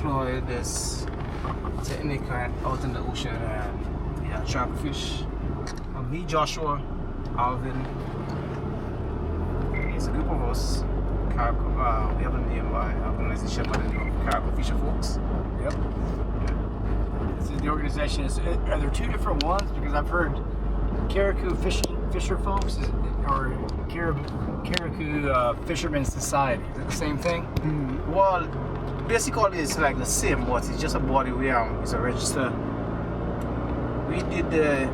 deploy this technique out in the ocean and trap fish. Me, Joshua, Alvin. It's a group of us. Carriacou, we have a name by organization by the name of Carriacou Fisher Folks. Yep. So the organization is. Are there two different ones? Because I've heard Carriacou Fisher Folks or Carriacou Fishermen's Society. Is it the same thing? Well, basically it's like the same, but it's just a body where it's a register. We did the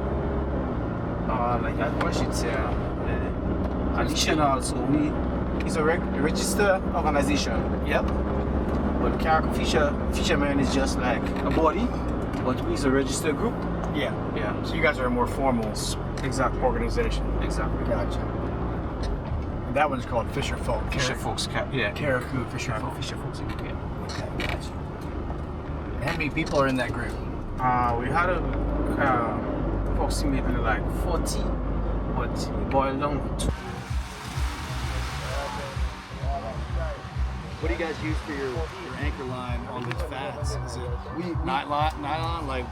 like what should say additional. So it's a registered organization. Yep. But Carriacou Fishermen is just like a body, but we're a registered group. Yeah. Yeah. So you guys are a more formal organization. Exactly. Gotcha. And that one's called Fisher Folk. Fisher Folks. Yeah. Carriacou Fisher Folk. Fisher Folks. Yeah. Okay. Gotcha. How many people are in that group? We had approximately like 40, but we boiled down to. What do you guys use for your anchor line on these fats? Is it nylon? Like,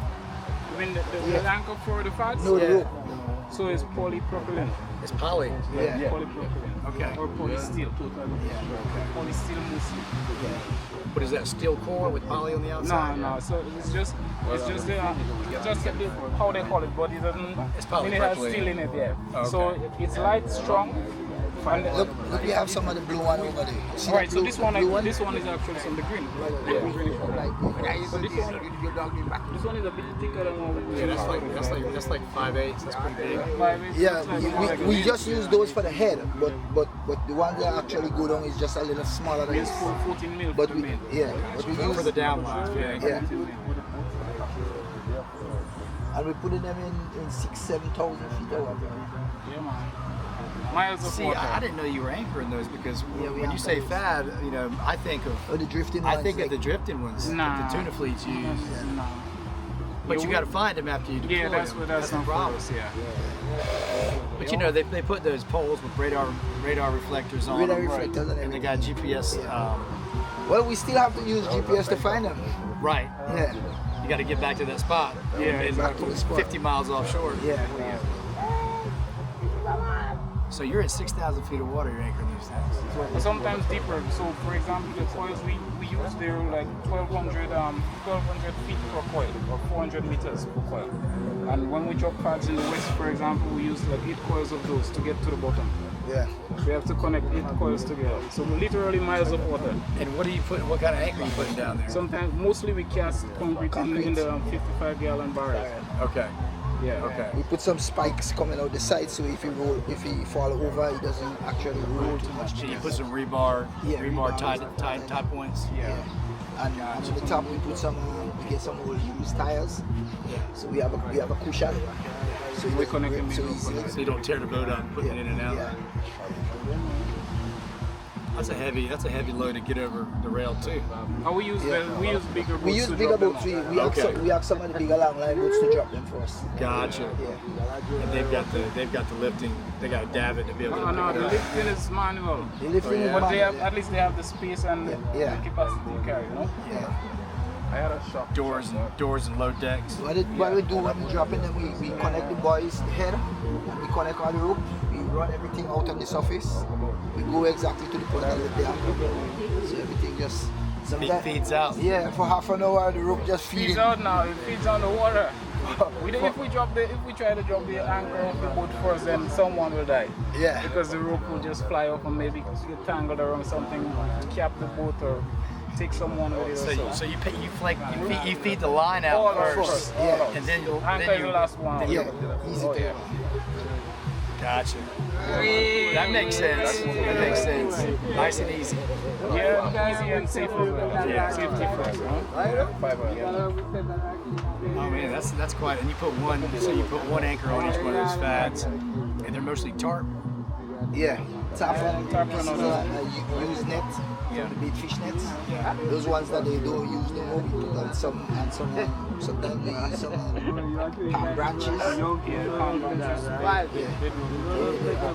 You mean the anchor for the fats? No, yeah. So it's polypropylene. It's poly. Yeah. Polypropylene. Okay. Or polystyrene. Polystyrene mostly. What is that? Steel core with poly on the outside? No. So it's just how they call it, but it doesn't. It's mean it has polypropylene. steel in it, yeah. Okay. So it's light, strong. And Look, we have some of the blue one over there. See Alright, that so blue- this one blue is actually from the green. Like, So this one is a bit thicker than what we Yeah, that's like 5/8. That's pretty big. Yeah, we just use those for the head, but the one that actually go down is just a little smaller than It's this. 14 mil But for we, the main. but we For use the downline. yeah, and we put them in 6,000-7,000 feet or whatever. Yeah, man. Miles of See, water. I didn't know you were anchoring those because Yeah, we when you anchor say those. fad, I think of Or the drifting I ones, think of like- the drifting ones Nah. that the tuna fleets use. Nah. But you got to find them after you deploy Yeah, that's them. what that's the not for problem. us, yeah. But they put those poles with radar reflectors on Radar them, reflectors and and they got GPS. Well, we still have to use GPS to find them. Right. Yeah, You got to get back to that spot. Yeah, back to the spot. 50 miles offshore. Yeah. So you're at 6,000 feet of water. You're anchoring these things. But sometimes deeper. So, for example, the coils we use, they're like 1,200 feet per coil, or 400 meters per coil. And when we drop pads in the west, for example, we use like 8 coils of those to get to the bottom. Yeah. We have to connect 8 coils together. So literally miles of water. And what are you putting? What kind of anchor are you putting down there? Sometimes, mostly we cast concrete in the 55-gallon barrels. Okay. Yeah. Okay. We put some spikes coming out the side, so if he fall over, he doesn't actually roll too much. So you put some rebar rebar tie points. Yeah. And on the top we put some, we get some old used tires. So we have a cushion. So We connect them so in. easy. So you don't tear the boat up, putting it in and out. Yeah. That's a heavy load to get over the rail too. And we use bigger boats. We use to bigger drop them boats. out. We have some of the bigger long line boats to drop them for us. Gotcha. Yeah. And they've got the lifting. They got a davit to be able to. No, the lifting is manual. The lifting is But they have, manual. at least they have the space and Yeah. the capacity to carry, you know? Yeah. I had a shock. Doors and load decks. What we do when we drop in, then we connect the boys' head, and we connect all the rope. We run everything out on the surface. We go exactly to the point and let the anchor. So everything just Feeds out. Yeah, for half an hour the rope just Feeds feeding. out now, it feeds on the water. If we try to drop the anchor off the boat first, then someone will die. Yeah. Because the rope will just fly off and maybe get tangled around something to cap the boat or take someone with it or So you feed the line out All first, Yeah. and then Anchor is the last one. Yeah, easy Oh, to. yeah. Gotcha. That makes sense. That makes sense. Nice and easy. Yeah, easy and safe as well. Yeah. Safety first, huh? Fiber. Oh man, that's quite. And you put one anchor on each one of those fads, and they're mostly tarp. Yeah. This is a used net, the bait fish nets. Those ones that they don't use no more, we put on sometimes we use some palm branches.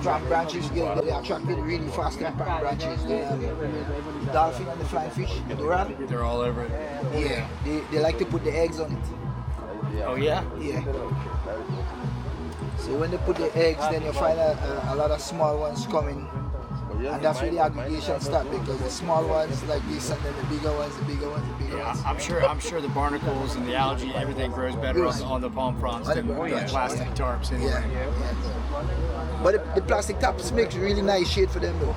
Palm branches, they attracted really fast in palm branches. The dolphin and the flying fish, the dorado. They're all over it. Yeah, they like to put the eggs on it. Oh yeah? Yeah. So when they put the eggs, then you find a lot of small ones coming. And that's where the aggregation starts, because the small ones like this, and then the bigger ones, the bigger ones, the bigger ones. I'm sure the barnacles and the algae, everything grows better on the palm fronds than the plastic tarps anyway. Yeah. But the plastic tarps makes really nice shade for them though.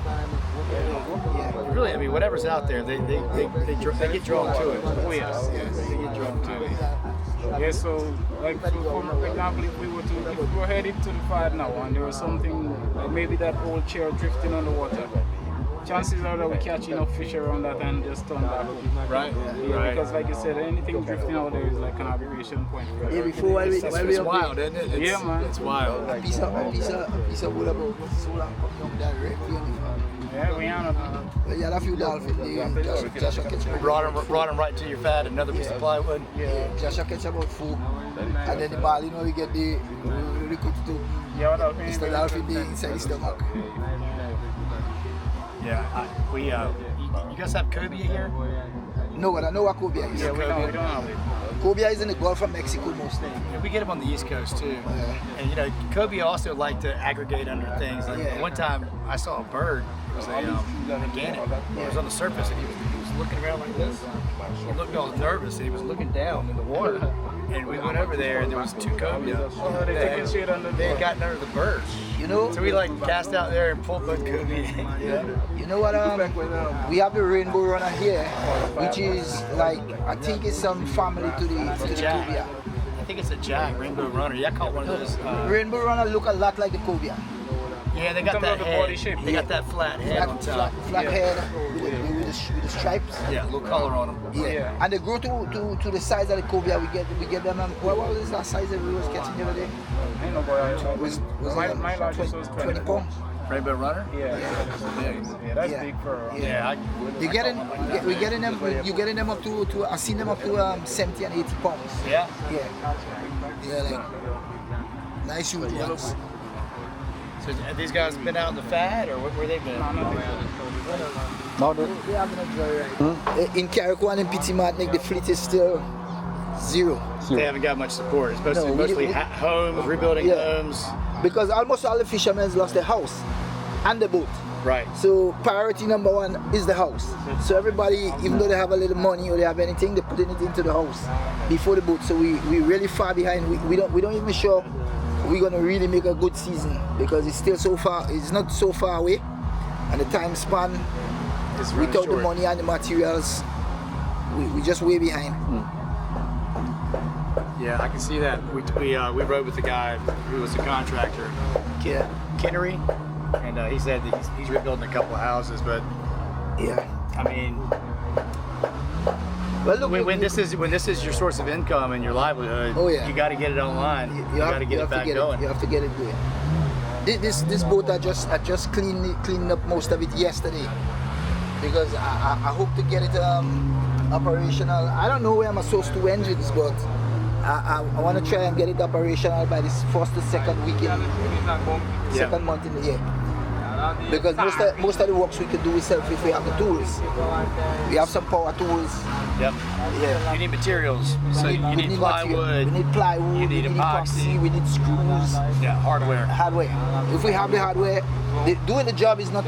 Yeah. Really, I mean, whatever's out there, they get drawn to it. Oh yes. They get drawn to it. Yeah, so like for example, if we were headed to the fad now and there was something like maybe that old chair drifting on the water, chances are that we catch enough fish around that and just turn back home. Right. Yeah, Right. because like you said, anything drifting out there is like an aggregation point. Yeah, before while we It's wild, isn't it? Yeah, man. It's wild. a piece of wood about so long come down directly on the farm. Yeah, we are not. But you had a few dolphins, Joshua catch Brought them right to your fat, another piece of plywood. Yeah, Joshua catch about 4. And then the ball, you know, we get the recruit to Yeah, what else? it's the dolphin there inside the stomach. Yeah, you guys have cobia here? No, but I know what cobia is. Yeah, we don't have it. Cobia is in the Gulf of Mexico mostly. Yeah, we get them on the East Coast too. And you know, cobia also like to aggregate under things. Like one time I saw a bird. It was a gannet. It was on the surface and he was looking around like this. He looked all nervous and he was looking down in the water. And we went over there and there was 2 cobia. Oh, they taking shade under They had gotten under the birds. You know? So we like cast out there and pulled both cobia. You know what? We have the rainbow runner here, which is like, I think it's some family to the Jack. cobia. I think it's a jack, rainbow runner. Yeah, I caught one of those. Rainbow runner look a lot like the cobia. Yeah, they got Some that of the head. body shape. They got that flat head on top. Flat head with the stripes. Yeah, a little color on them. Yeah. And they grow to the size of the cobia. We get them. What was that size that we was catching the other day? I know, boy. Was My largest was 20 pounds. Rainbow runner? Yeah, that's Yeah. big for. Yeah. We're getting them. You're getting them up to. I've seen them up to 70 and 80 pounds. Yeah. Yeah, like nice huge ones. So have these guys been out in the fad, or where they been? They haven't enjoyed it. In Carriacou and in Petit Martinique, the fleet is still 0. They haven't got much support. It's mostly, No, mostly homes, rebuilding homes. Because almost all the fishermen lost their house and the boat. Right. So priority number 1 is the house. So everybody, even though they have a little money or they have anything, they're putting it into the house before the boat. So we really far behind. We don't even sure we're gonna really make a good season because it's still so far. It's not so far away, and the time span It's really without short. the money and the materials, we just way behind. Yeah, I can see that. We rode with the guy who was a contractor, Yeah. Kinnery, and he said that he's rebuilding a couple of houses. But Yeah. I mean, Well, look, when this is your source of income and your livelihood, Oh, yeah. you got to get it online. You got to get it back going. You have to get it going. This boat I just cleaned up most of it yesterday because I hope to get it operational. I don't know where I'm supposed to engines, but I want to try and get it operational by this first or second weekend, second month in the year. Because most of the works we can do ourselves if we have the tools. We have some power tools. Yep. Yeah. You need materials. So you need material. plywood. We need plywood. You need epoxy. We need screws. Yeah, hardware. Hardware. If we have the hardware, doing the job is not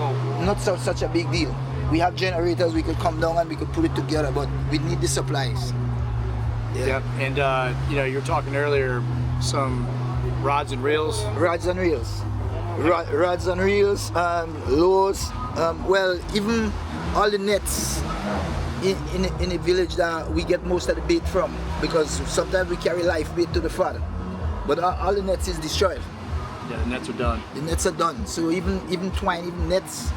such a big deal. We have generators. We could come down and we could put it together, but we need the supplies. Yep. And you were talking earlier some rods and reels. Rods and reels. Rods and reels, lures. Well, even all the nets in the village that we get most of the bait from, because sometimes we carry live bait to the farm, but all the nets is destroyed. Yeah, the nets are done. The nets are done. So even twine, even nets,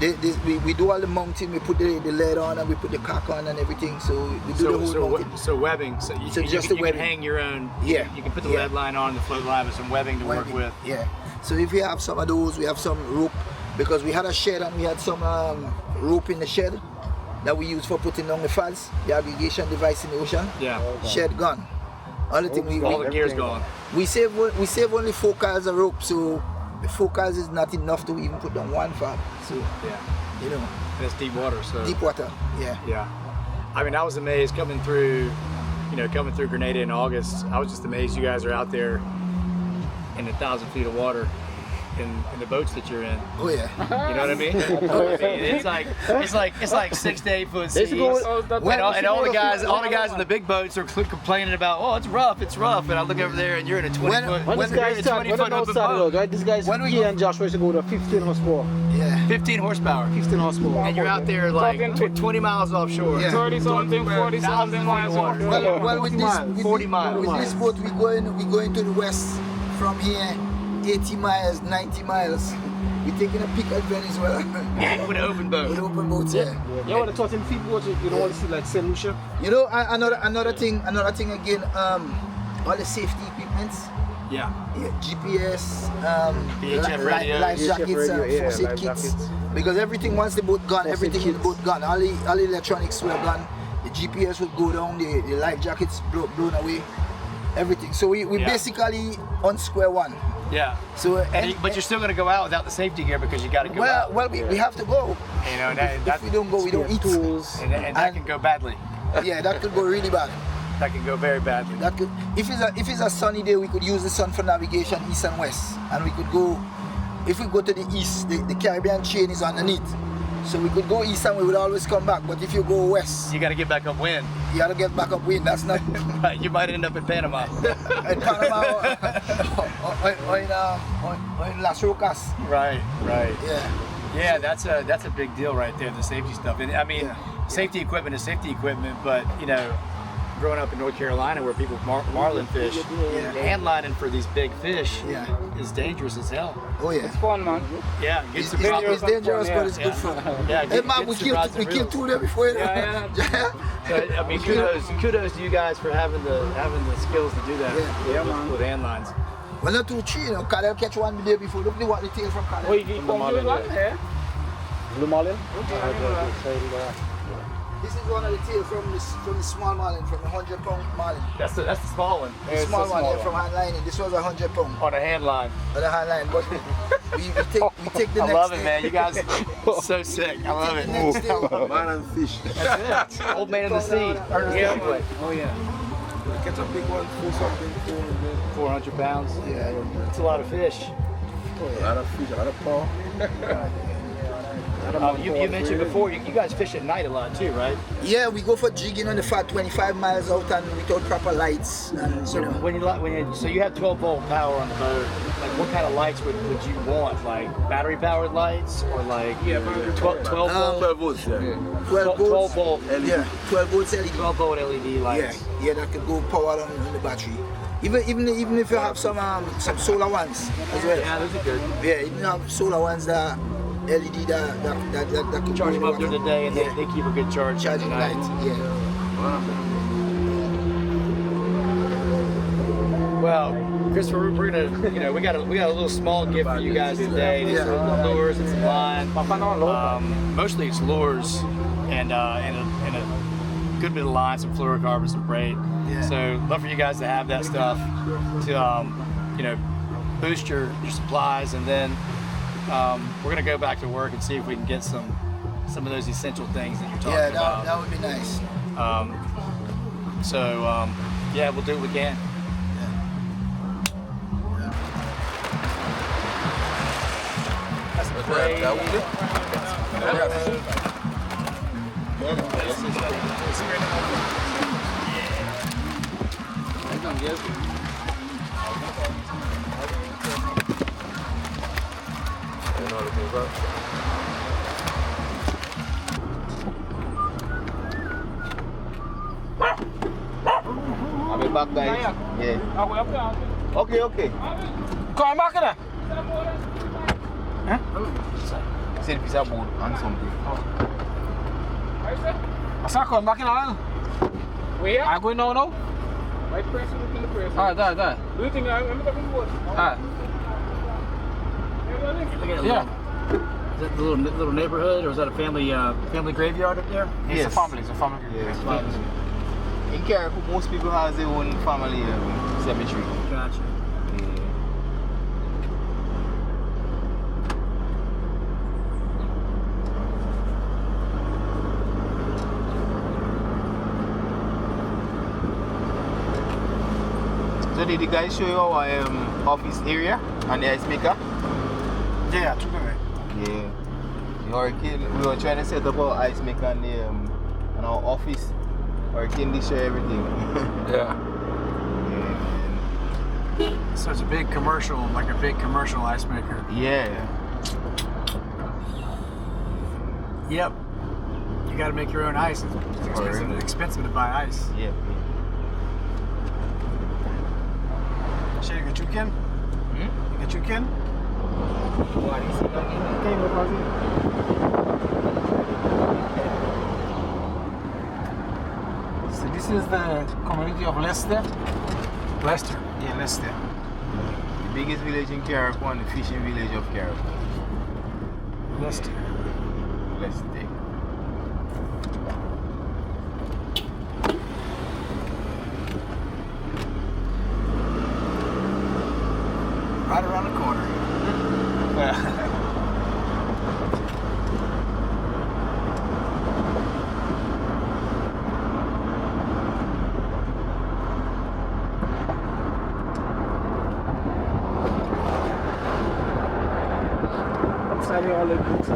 we do all the mounting. We put the lead on and we put the caulk on and everything. So we do the whole mounting. So webbing. So you can hang your own. Yeah. You can put the lead line on the float line with some webbing to work with. Yeah. So if we have some of those, we have some rope because we had a shed and we had some rope in the shed that we used for putting down the fads, the aggregation device in the ocean. Yeah. Shed gone. Only thing All the gear's gone. we save only 4 cars of rope, so the 4 cars is not enough to even put down 1 fab. So Yeah. you know, That's deep water, so. deep water. Yeah. Yeah. I mean, I was amazed coming through Grenada in August. I was just amazed you guys are out there in 1,000 feet of water in the boats that you're in. Oh yeah. You know what I mean? It's like 6 to 8 foot seas. And all the guys in the big boats are complaining about, oh, it's rough. And I look over there and you're in a 20 foot. When this guy started, right? This guy's he and Joshua used to go to 15 horsepower. Yeah. 15 horsepower. 15 horsepower. And you're out there like 20 miles offshore. Yeah. 30 something, 40 something miles off. Well, with this, 40 miles. With this boat, we going to the west from here, 80 miles, 90 miles. We're taking a peek at Venezuela. With an open boat. With open boats, yeah. Yeah, when the 13 feet boat, you don't want to see like St. Lucia. You know, another thing again, all the safety equipments. Yeah. Yeah, GPS, VHF radio, life VHF jackets, radio, yeah, first aid life kits. jackets. Because everything, once the boat gone, everything in the boat gone. All the electronics were gone. The GPS would go down, the life jackets blown away. Everything. So we basically on square one. Yeah. So But you're still going to go out without the safety gear because you got to go out. well, we have to go. You know, If we don't go, we don't eat. Tools. and that can go badly. Yeah, that could go really bad. That can go very badly. That could, if it's a sunny day, we could use the sun for navigation east and west, and we could go. If we go to the east, the Caribbean chain is underneath, so we could go east and we would always come back. But if you go west, You got to get back upwind. you gotta get back upwind. That's not You might end up in Panama. in Panama or in Las Rocas. Right. Yeah. Yeah, that's a big deal right there, the safety stuff. And I mean, safety equipment is safety equipment, but you know, growing up in North Carolina where people marlin fish, handlining for these big fish is dangerous as hell. Oh yeah. It's fun, man. Yeah, It's dangerous, but it's good fun. Yeah, Hey man, we killed 2 there before. Yeah. So, I mean, kudos to you guys for having the skills to do that with handlines. Well, not 2, 3, you know. Cadel catch one the day before. Look at the tail from Cadel. Oh, you come to that? Yeah. Blue Marlin? This is one of the tails from the small marlin, from the 100-pound marlin. That's the small one. The small one, yeah, from Handlining. This was 100-pound On a hand line. on the Handline, but we take the I next love it, day. man. You guys are so sick. I love it. Next day. Man and fish. That's it. Old man in the sea. Yeah. Oh yeah. Catch a big one, pull something, 400 pounds. Yeah. That's a lot of fish. a lot of fish, a lot of power. You mentioned before you guys fish at night a lot too, right? Yeah, we go for jigging on the fat 25 miles out and without proper lights. And So you know, so you have 12-volt power on the boat. Like what kind of lights would you want? Like battery powered lights or like 12 volt? 12 volts, yeah. 12 12 volts. volt. Yeah, 12 volts LED. 12 volt LED lights. Yeah, that could go power on the battery. Even if you have some solar ones as well. Yeah, those are good. Yeah, even have solar ones that LED that could Charge them go up during the day and they keep a good charge. charging at light. night. Yeah. Well, Christopher, we're gonna, we got a little small gift for you guys today. These are lures and some line. Mostly it's lures and a good bit of line, some fluorocarbon, some braid. Yeah. So love for you guys to have that stuff to boost your supplies, and then we're gonna go back to work and see if we can get some of those essential things that you're talking Yeah, about. that would be nice. Yeah, we'll do what we can. That's great. I'll be back, guys. Yeah. Okay. Come back there. See the piece of board and something. I saw come back in oil. Where? I go now. Right person in the person. There. Do you think I'm talking about? Ah. Yeah. Is that the little neighborhood, or is that a family graveyard up there? It's Yes. a family. It's a family. Yeah. In Carriacou, most people have their own family cemetery. Gotcha. Yeah. So did the guys show you our office area and the ice maker? Yeah, I took it. Yeah. The hurricane, we were trying to set up our ice maker and our office. Hurricane destroy everything. Yeah. Yeah. So it's a big commercial, like a big commercial ice maker. Yeah. Yep. You got to make your own ice. It's expensive to buy ice. Yeah. Shall you get you can? You get you can? What is it So this is the community of Leicester. Leicester. Yeah, Leicester. The biggest village in Carriacou and the fishing village of Carriacou. Leicester. Leicester. Right around the corner. Inside all the books.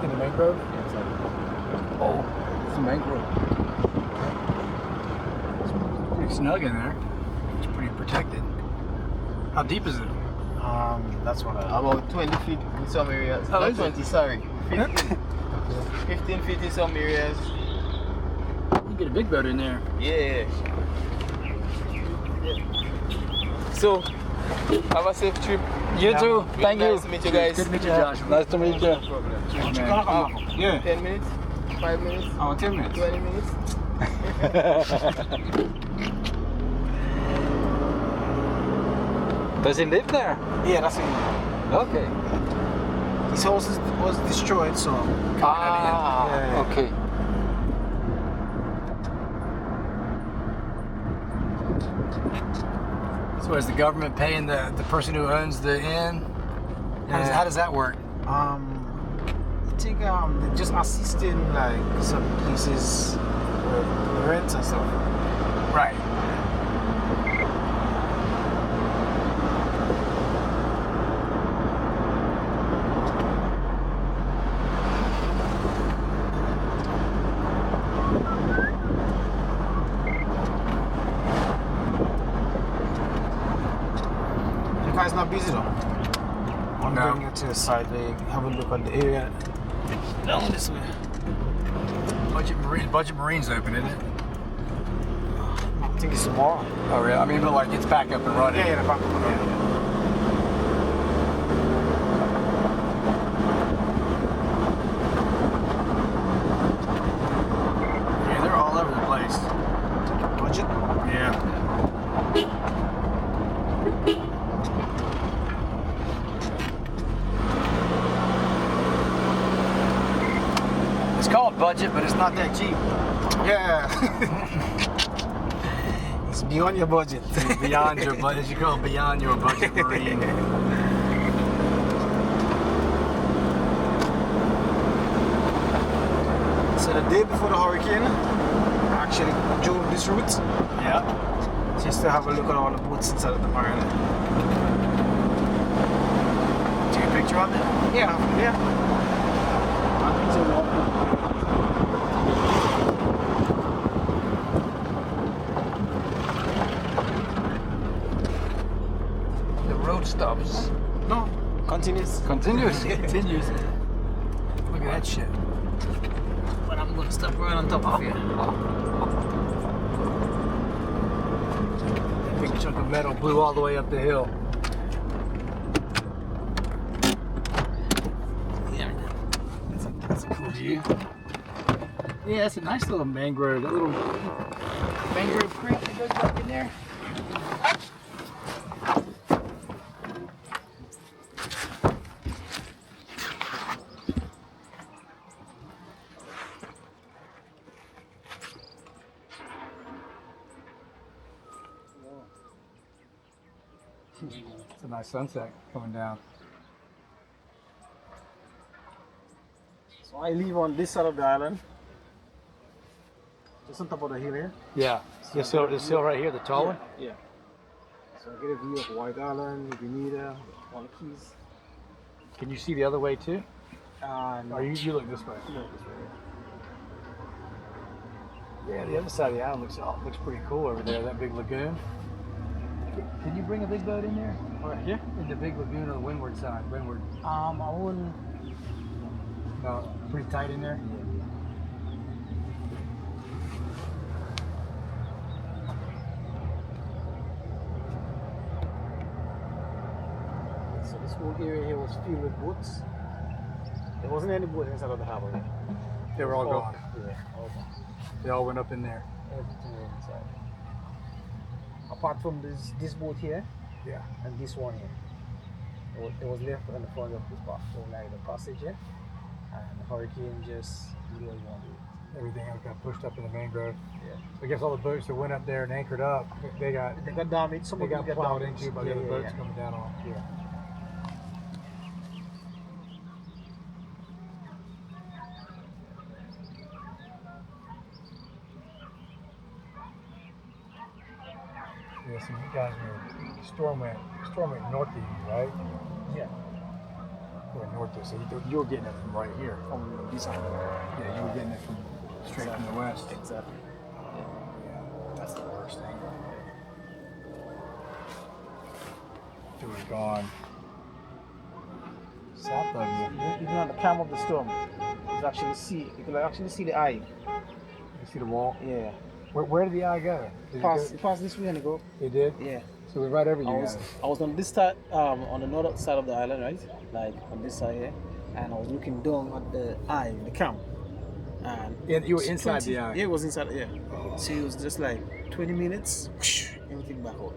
In the mangrove? Oh, It's a mangrove. pretty snug in there. It's pretty protected. How deep is it? That's what I. About 20 feet in some areas. Oh, Not is it? 20, sorry. 15. 15 feet in some areas. You get a big boat in there. Yeah. So, have a safe trip. You too. Thank you. Nice to meet you guys. Good to meet you, Joshua. Nice to meet you. Yeah. 10 minutes? 5 minutes? 10 minutes. 20 minutes? Does he live there? Yeah, that's it. Okay. His house was destroyed, so. Ah, okay. So is the government paying the person who owns the inn? How does that work? I think they're just assisting like some places with rent and stuff. Right. The guy's not busy though. I'm No. bringing it to the side. They have a look at the area. Down this way. Budget Marine's open, isn't it? I think it's tomorrow. Oh, really? I mean, but like it's back up and running. Yeah, the back of the Yeah, they're all over the place. budget. Yeah. It's called budget, but it's not that cheap. Yeah. It's beyond your budget. Beyond your budget, you call it beyond your budget marine. So the day before the hurricane, I actually drove this route Yeah. just to have a look at all the boats inside of the marina. Take a picture of it? Yeah, yeah. The road stops. No, continues. Continues. Continues. Look at that shit. But I'm gonna stop right on top of you. Big chunk of metal blew all the way up the hill. Yeah. That's a cool view. Yeah, it's a nice little mangrove. That little mangrove creek that goes back in there. nice sunset coming down. So I live on this side of the island. Just on top of the hill here. Yeah. This hill right here, the tall one? Yeah. So I get a view of White Island, Grenada, all the keys. Can you see the other way too? No. Or you look this way? No, this way. Yeah, the other side of the island looks pretty cool over there, that big lagoon. Can you bring a big boat in there? Right here? In the big lagoon on the windward side, windward. I wouldn't. No, pretty tight in there? So this whole area here was filled with boats. There wasn't any boat inside of the harbor here. They were all gone. Yeah, all gone. They all went up in there. Everything was inside. Apart from this boat here, Yeah. and this one here. It was left on the front of this box, so like the passage here, and the hurricane just blew it on it. Everything else got pushed up in the mangrove. Yeah. So I guess all the boats that went up there and anchored up, they got damaged. Some of them got plowed damaged. into by the other boats coming down on. Yeah. Yeah, so you guys were storm went north of you, right? Yeah. Or north of, so you were getting it from right here. From this side. Yeah, you were getting it from straight from the west. Exactly. Yeah, that's the worst thing. It was gone south of you. Even on the cam of the storm, you can actually see the eye. You see the wall? Yeah. Where did the eye go? Did It passed this way and go. It did? Yeah. So it was right over you I guys. was on this side, on the north side of the island, right? Like on this side here, and I was looking down at the eye, the camp. And You were inside the eye? Yeah, it was inside. Yeah. So it was just like 20 minutes, whoosh, everything back out.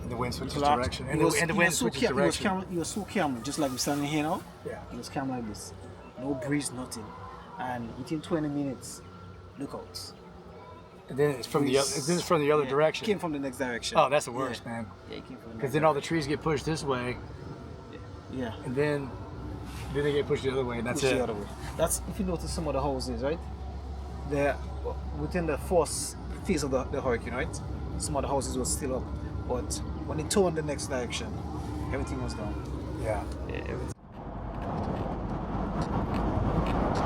And the wind switches Collapsed. direction. It And was- the it wind was so switches calm- direction. It was so calm, just like we're standing here now. Yeah. It was calm like this, no breeze, nothing, and within 20 minutes, lookouts. And then it's from the other. This is from the other direction. It came from the next direction. Oh, that's the worst, man. Yeah, it came from the Because next then all the trees get pushed this way, Yeah. and then they get pushed the other way, and that's Push it. the other way. That's if you notice some of the houses, right? They're within the force phase of the hurricane, right? Some of the houses were still up, but when it turned the next direction, everything was down. Yeah. Everything.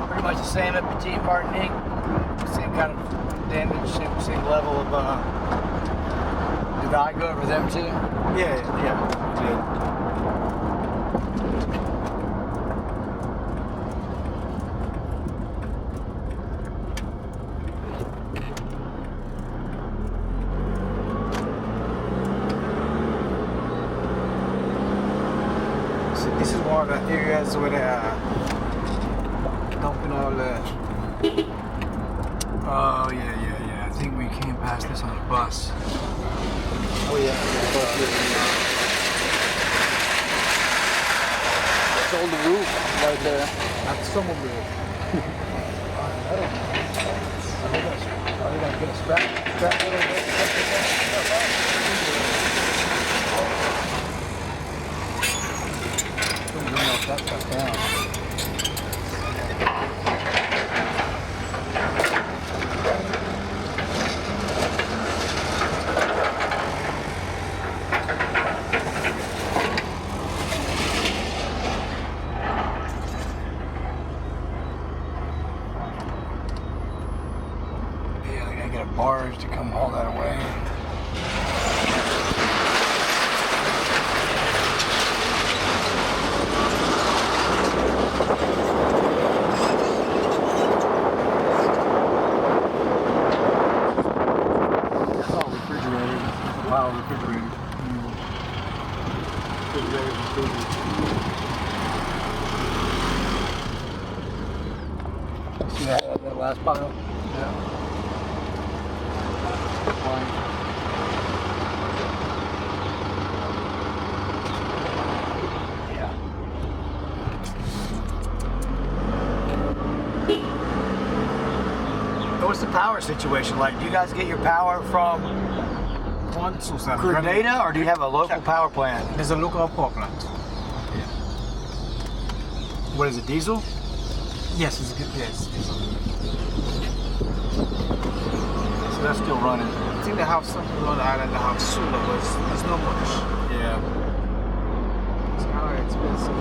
Pretty much the same at Petit Martinique. Same kind of damage, same level of. Did I go over them too? Yeah. So this is one of the areas where they are dumping all the. Oh yeah. I think we came past this on the bus. Oh yeah. That's all the roof right there. That's some of it. Are they gonna get a strap a little bit? That stuff down. Yeah, they gotta get a barge to come haul that away. That's all refrigerated. That's a pile of refrigerated. Refrigerated and food. See that last pile? Yeah. Yeah. What's the power situation like? Do you guys get your power from one source. And Crude data, or do you have a local power plant? There's a local power plant. What is it, diesel? Yes, it's good. Yes. So that's still running. I think they have something on the island that have solar, but it's not much. Yeah. It's kind of expensive.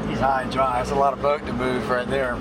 He's high and dry. That's a lot of boat to move right there.